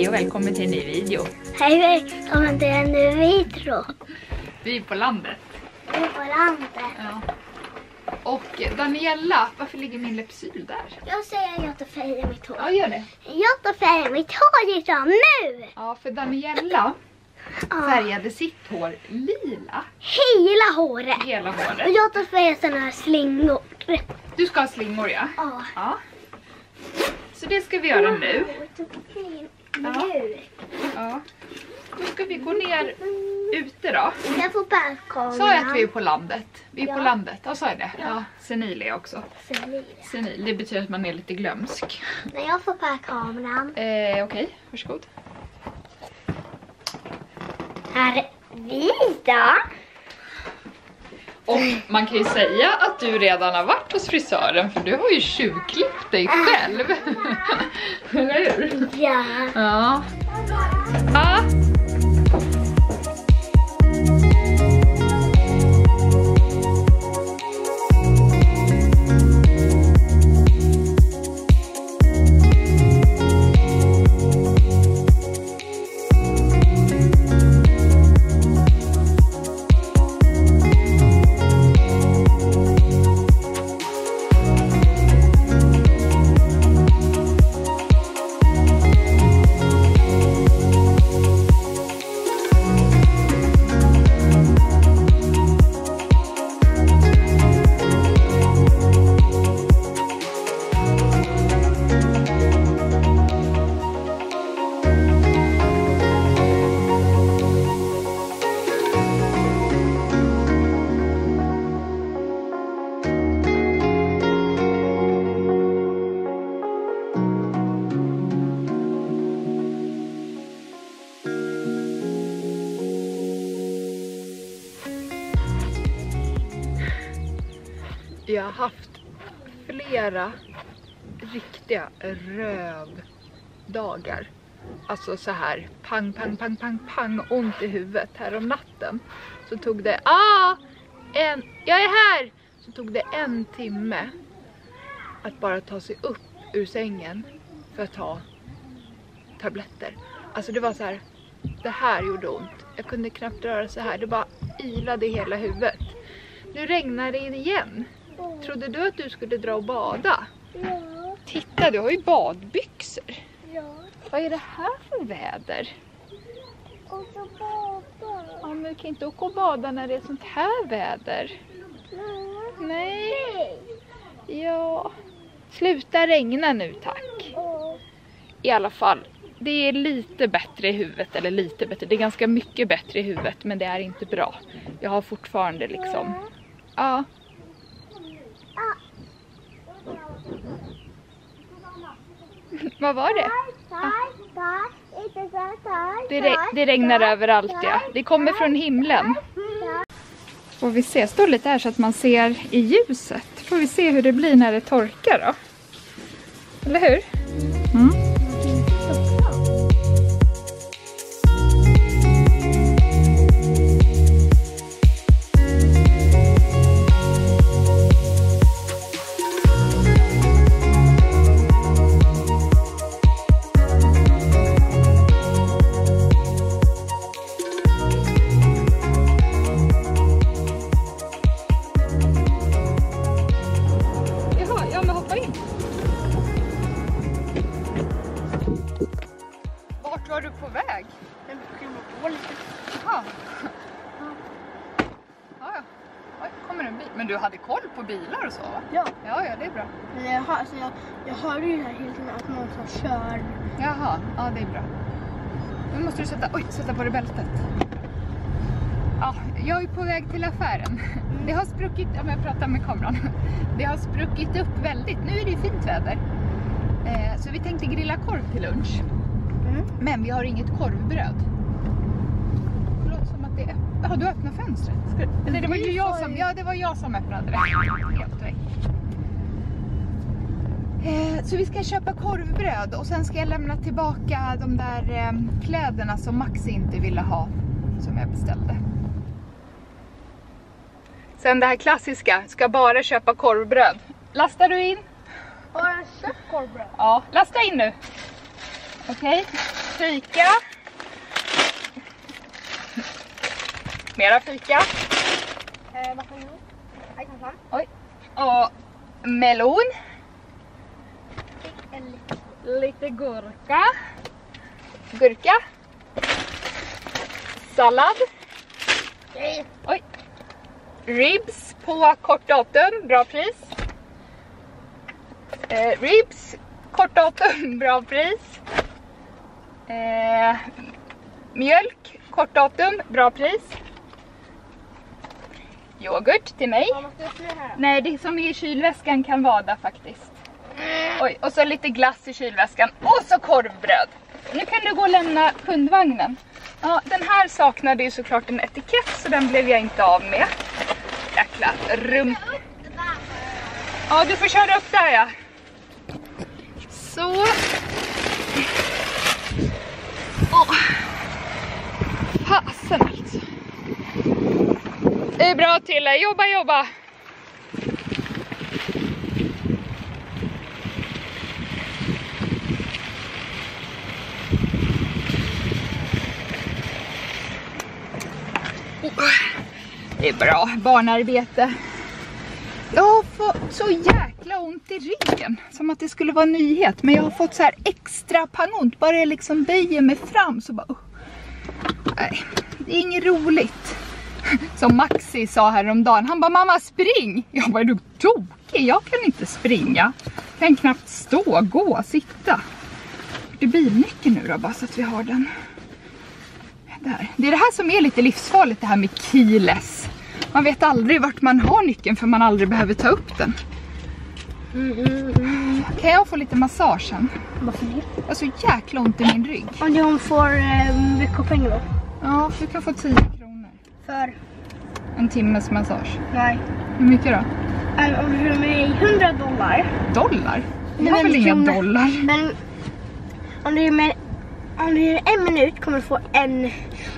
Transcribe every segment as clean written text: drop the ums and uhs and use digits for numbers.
Hej och välkommen till en ny video. Hej, välkommen till en ny video. Vi är på landet. Vi är på landet. Ja. Och Daniela, varför ligger min läppsyl där? Jag säger att jag tar färg i mitt hår. Ja, gör det. Jag tar färg i mitt hår redan nu. Ja, för Daniela färgade sitt hår lila. Hela håret. Hela Och håret. jag tar färg sådana här slingor. Du ska ha slingor, ja. Ja. Ja. Så det ska vi göra nu. Ja. Då ska vi gå ner ute då. Jag får bärkameran. Sa jag att vi är på landet? Vi är på Ja. landet. Ja, sa jag det? Ja. Ja, senil är jag också. Senil, det betyder att man är lite glömsk. När jag får bärkameran. Okej, varsågod. Här är vi då. Och man kan ju säga att du redan har varit hos frisören, för du har ju tjuvklippt dig själv. Eller hur? Ja. Ja. Ja. Jag har haft flera riktiga rövdagar. Alltså så här pang, pang, pang, pang, pang, ont i huvudet. Här om natten så tog det, jag är här! Så tog det 1 timme att bara ta sig upp ur sängen för att ta tabletter. Alltså det var så här, det här gjorde ont. Jag kunde knappt röra så här, det bara ilade i hela huvudet. Nu regnar det igen. Trodde du att du skulle dra och bada? Ja. Titta, du har ju badbyxor. Ja. Vad är det här för väder? Och så bada. Ja, men du kan inte åka och bada när det är sånt här väder. Nej. Ja. Sluta regna nu, tack. I alla fall, det är lite bättre i huvudet. Eller lite bättre, det är ganska mycket bättre i huvudet. Men det är inte bra. Jag har fortfarande liksom... Ja. Vad var det? Det regnar överallt, ja. Det kommer från himlen. Får vi se, stå lite här så att man ser i ljuset. Får vi se hur det blir när det torkar då. Eller hur? Mm. Vart var du på väg? Den kommer gå lite. Jaha. Ja. Oj, kommer en bil. Men du hade koll på bilar och så, va? Ja. Ja, det är bra. Men jag hörde ju här hela tiden att någon som kör. Jaha, ja det är bra. Nu måste du sätta på dig bältet. Ja, jag är på väg till affären. Det har spruckit, om jag pratar med kameran. Det har spruckit upp väldigt. Nu är det ju fint väder. Så vi tänkte grilla korv till lunch. Men vi har inget korvbröd. Det låter som att det är öppet. Ja, du öppnar fönstret. Eller det var ju jag som... Ja, det var jag som öppnade det. Helt direkt. Så vi ska köpa korvbröd. Och sen ska jag lämna tillbaka de där kläderna som Max inte ville ha. Som jag beställde. Sen det här klassiska. Ska bara köpa korvbröd. Lastar du in? Bara köpt korvbröd. Ja, lasta in nu. Okej, fika. Mera fika. Oj. Och melon. Lite gurka. Sallad. Oj. Ribs på kort datum, bra pris. Ribs, kort datum, bra pris. Mjölk, kort datum, bra pris. Yoghurt till mig. Nej, det som är i kylväskan kan vara där faktiskt. Oj, och så lite glass i kylväskan. Och så korvbröd. Nu kan du gå och lämna kundvagnen. Ja, den här saknade ju såklart en etikett, så den blev jag inte av med. Jäkla rum. Ja, du får köra upp där, ja. Så. Åh. Fasen alltså. Det är bra till dig. Jobba. Det är bra barnarbete. Jag har fått så jäkla ont i ryggen. Som att det skulle vara en nyhet. Men jag har fått så här extra pangont. Bara jag liksom böjer mig fram så bara... Nej, det är inget roligt. Som Maxi sa häromdagen. Han bara, mamma spring. Jag bara, är du tokig? Jag kan inte springa. Jag kan knappt stå, gå, sitta. Det är bilnyckeln nu då, bara så att vi har den. Där. Det är det här som är lite livsfarligt, det här med keyless. Man vet aldrig vart man har nyckeln för man aldrig behöver ta upp den. Kan jag få lite massage sen? Varför det? Jag har så jäkla ont i min rygg. Om hon får mycket pengar då? Ja, du kan få 10 kronor. För? En timmes massage. Nej. Hur mycket då? Om du är med $100. Dollar? Jag har väl inga dollar. Men om du är med... Om det är 1 minut kommer du få en... Om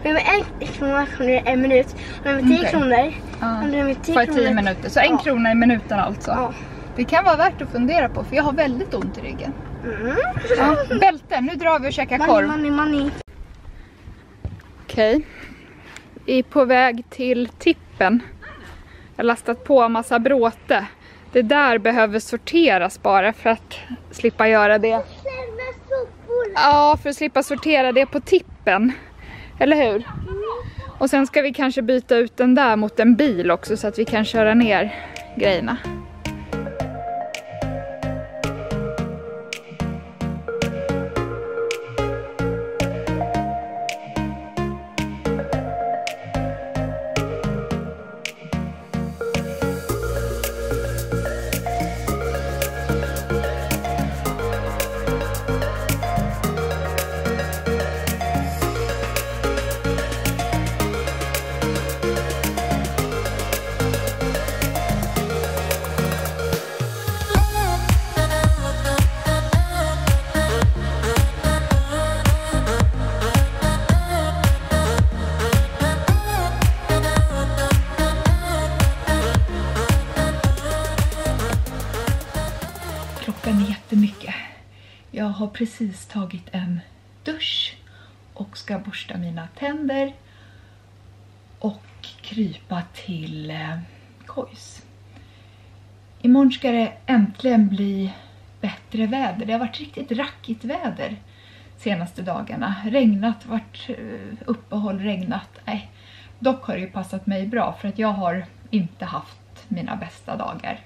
det är 1 krona kommer det 1 minut. Om det är 10 kronor... Om det är 10 kronor... 10 minuter. Så 1 krona i minuten alltså. Ja. Det kan vara värt att fundera på, för jag har väldigt ont i ryggen. Ja, bälte, nu drar vi och käkar korv. Money. Okej. Vi är på väg till tippen. Jag har lastat på en massa bråte. Det där behöver sorteras bara för att slippa göra det. Ja, för att slippa sortera det på tippen. Eller hur? Och sen ska vi kanske byta ut den där mot en bil också så att vi kan köra ner grejerna. Jättemycket. Jag har precis tagit en dusch och ska borsta mina tänder och krypa till kojs. Imorgon ska det äntligen bli bättre väder. Det har varit riktigt rackigt väder senaste dagarna. Regnat, varit uppehåll, regnat. Nej. Dock har det ju passat mig bra för att jag har inte haft mina bästa dagar.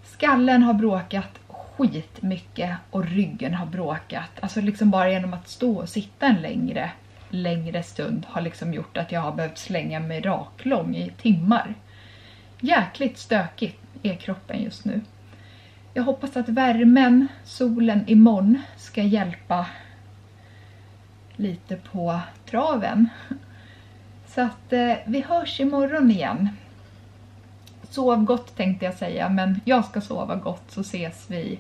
Skallen har bråkat skitmycket och ryggen har bråkat. Alltså liksom bara genom att stå och sitta en längre stund har liksom gjort att jag har behövt slänga mig raklång i timmar. Jäkligt stökigt är kroppen just nu. Jag hoppas att värmen, solen imorgon ska hjälpa lite på traven. Så att vi hörs imorgon igen. Sov gott tänkte jag säga, men jag ska sova gott så ses vi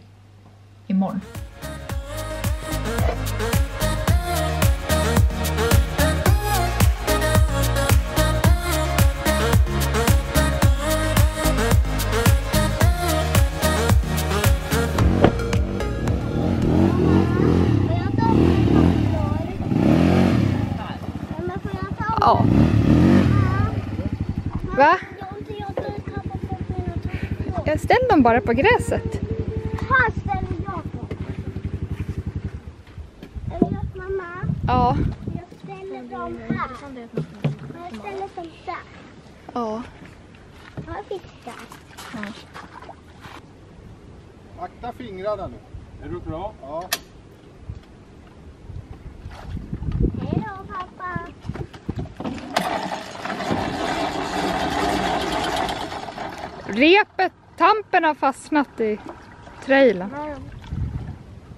imorgon. Ja. Va? Jag ställer dem bara på gräset. Här ställer jag på. Eller mamma? Ja. Jag ställer dem här. Jag ställer dem där. Ja. Har fiskar. Akta fingrarna nu. Är du bra? Ja. Hej då pappa. Repet, tampen har fastnat i trailern.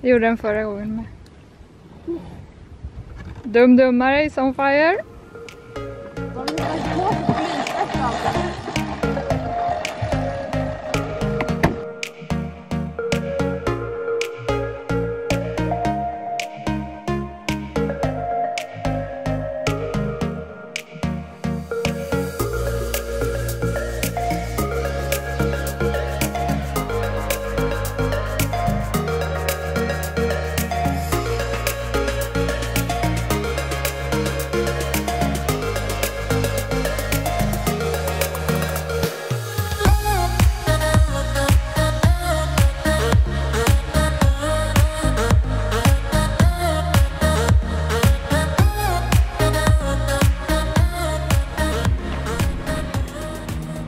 Det gjorde den förra gången med. Dummare is on fire.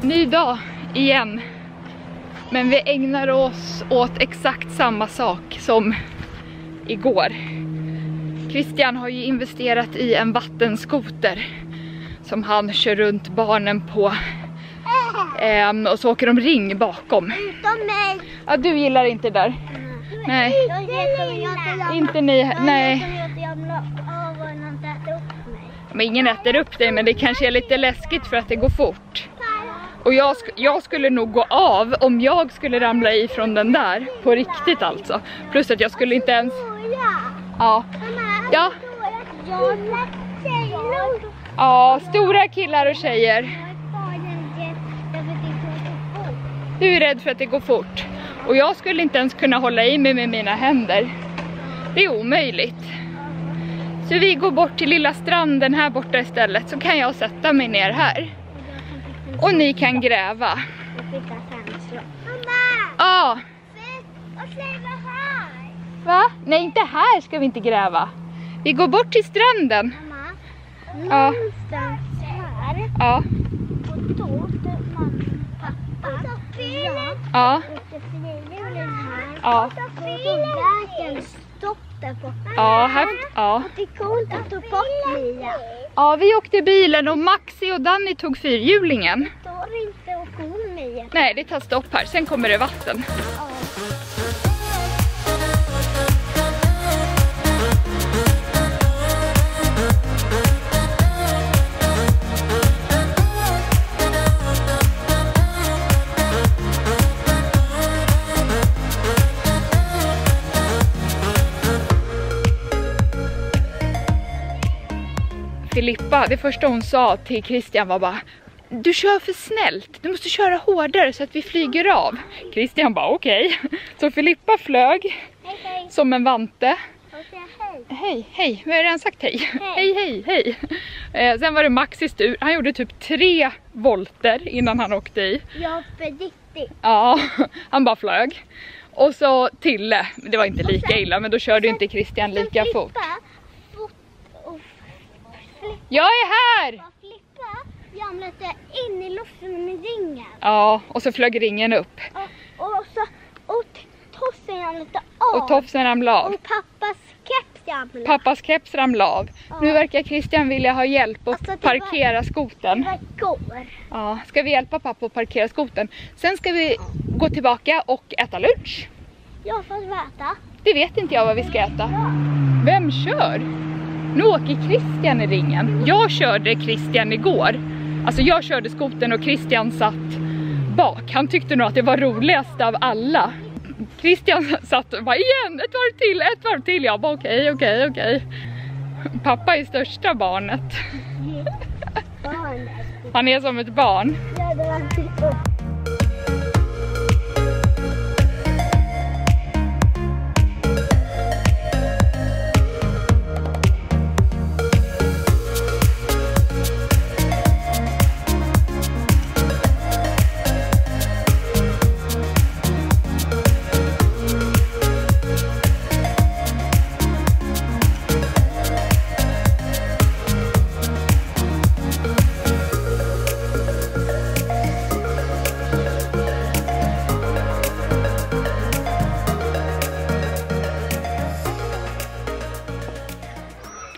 Ny dag igen, men vi ägnar oss åt exakt samma sak som igår. Christian har ju investerat i en vattenskoter som han kör runt barnen på, och så åker de ring bakom. Utom mig. Ja, du gillar inte det där. Nej. Inte ni, nej. Men ingen äter upp dig, men det kanske är lite läskigt för att det går fort. Och jag skulle nog gå av om jag skulle ramla ifrån den där. På riktigt alltså. Plus att jag skulle inte ens... Ja. Ja. Ja, stora killar och tjejer. Du är rädd för att det går fort. Och jag skulle inte ens kunna hålla i mig med mina händer. Det är omöjligt. Så vi går bort till lilla stranden här borta istället. Så kan jag sätta mig ner här. Och ni kan gräva. Ja. Va? Nej, inte här ska vi inte gräva. Vi går bort till stranden. Ja. Någonstans här. Ja. Och då åkte mamma och pappa. Ja. Ja. Och så vägen stoppade på. Ja, här. Ja. Det är coolt att ta bort Mia. Ja, vi åkte bilen och Maxi och Danny tog fyrhjulingen. Det står inte att gå Mia. Nej, det tar stopp här. Sen kommer det vatten. Ja. Filippa, det första hon sa till Christian var bara: du kör för snällt, du måste köra hårdare så att vi flyger av. Christian bara okej. Så Filippa flög Hej, hej. som en vante. Och säga hej. Hej, hej, vi har redan sagt hej. Hej, hej, hej. Sen var det Maxis tur, han gjorde typ 3 volter innan han åkte i. Ja, för riktigt. Ja, han bara flög. Och så Tille, det var inte lika illa, men då körde inte Christian lika fort. Jag är här! Flippa ramlade in i luften med ringen. Ja, och så flög ringen upp. Och tofsen ramlade av. Och tofsen ramlade av. Och pappas keps ramlade. Pappas keps ramlade av. Ja. Nu verkar Christian vilja ha hjälp att Alltså, parkera skoten. Det var igår. Ja, ska vi hjälpa pappa att parkera skoten. Sen ska vi gå tillbaka och äta lunch. Jag får veta. Det vet inte jag vad vi ska äta. Vem kör? Nu åker Christian i ringen. Jag körde Christian igår. Alltså jag körde skoten och Christian satt bak. Han tyckte nog att det var roligast av alla. Christian satt och bara igen, ett varv till. Jag bara okej. Pappa är största barnet. Han är som ett barn. Ja, det var upp.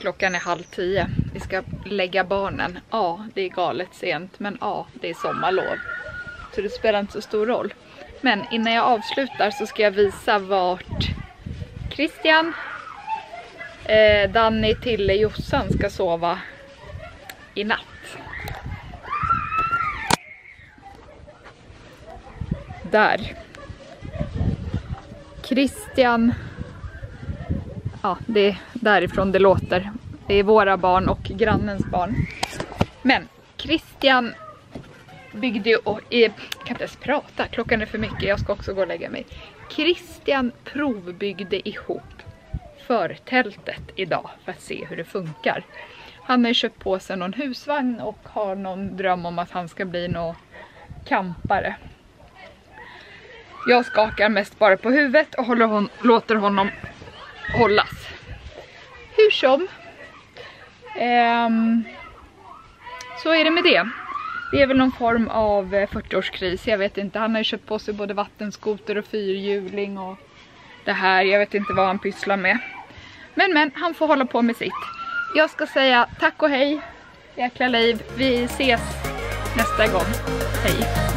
Klockan är 9:30. Vi ska lägga barnen. Ja, det är galet sent. Men ja, det är sommarlov. Så det spelar inte så stor roll. Men innan jag avslutar så ska jag visa vart Christian, Danny, Tille, Jossan ska sova i natt. Där. Christian. Ja, det är därifrån det låter. Det är våra barn och grannens barn. Men Christian byggde ju... Jag kan inte ens prata, klockan är för mycket. Jag ska också gå och lägga mig. Christian provbyggde ihop förtältet idag för att se hur det funkar. Han har ju köpt på sig någon husvagn och har någon dröm om att han ska bli någon campare. Jag skakar mest bara på huvudet och låter honom hållas. Hur som. Så är det med det. Det är väl någon form av 40-årskris. Jag vet inte. Han har ju köpt på sig både vattenskoter och fyrhjuling och det här. Jag vet inte vad han pysslar med. Men han får hålla på med sitt. Jag ska säga tack och hej. Jäkla liv. Vi ses nästa gång. Hej.